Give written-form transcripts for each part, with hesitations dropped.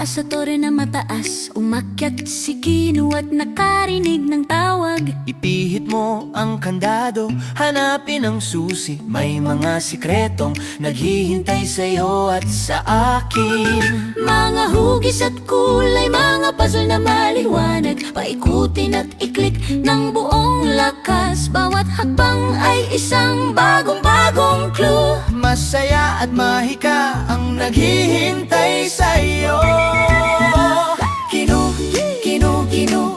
Taas sa tore na mataas, umakyat si Kino at nakarinig ng tawag. Ipihit mo ang kandado, hanapin ang susi. May mga sikretong naghihintay sa'yo at sa akin. Mga hugis at kulay, mga puzzle na maliwanag. Paikutin at iklik ng buong lakas. Bawat hakbang ay isang bagong clue. Masaya at mahika ang naghihintay sa'yo.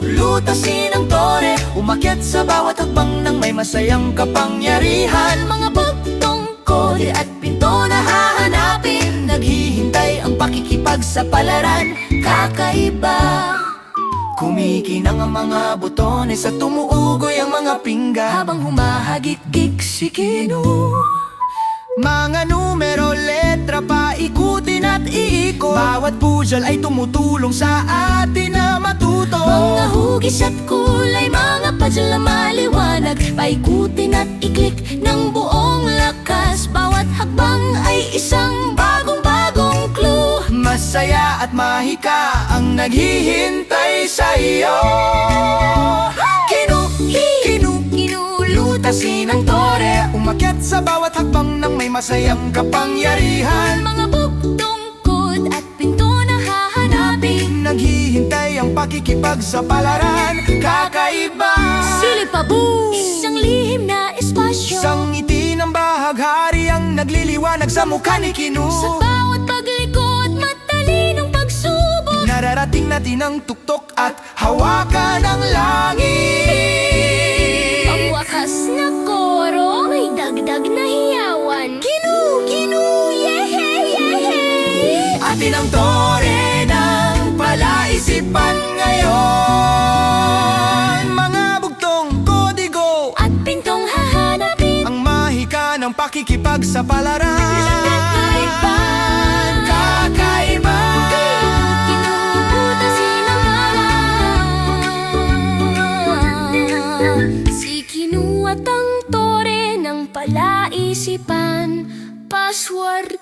Lutasin ang tore, umakyat sa bawat hakbang ng may masayang kapangyarihan. Mga bugtong kode at pinto na hahanapin. Naghihintay ang pakikipagsapalaran, kakaiba. Kumikinang ang mga botones at tumuugoy ang mga pinggan. Habang humahagik-gik si Kino, mga numero, letra, paikutin at iikot. Bawat puzzle ay tumutulong sa atin na matuto. mga hugis at kulay, mga puzzle na maliwanag. Paikutin at iklik ng buong lakas. Bawat hakbang ay isang bagong clue. Masaya at mahika ang naghihintay sa iyo. Lutasin ang tore, umakyat sa bawat hakbang ng may masayang kapangyarihan. Mga bugtong kod at pinto na hahanapin. Naghihintay ang pakikipagsapalaran, kakaiba. Silipabu, isang lihim na espasyo. Isang ngiti ng bahaghari ang nagliliwanag sa mukha ni Kino. Sa bawat pagliko at matalinong pagsubok, Nararating natin ang tuktok at hawakan ng langit. ang wakas na koro, may dagdag na hiyawan. Kinu, yehey. Atin ang tore ng palaisipan ngayon. Mga bugtong kodigo At pintong hahanapin. ang mahika ng pakikipagsapalaran. Kakaiba. Kinubutasin ang araw. Si Kino at ang tore ng palaisipan. Password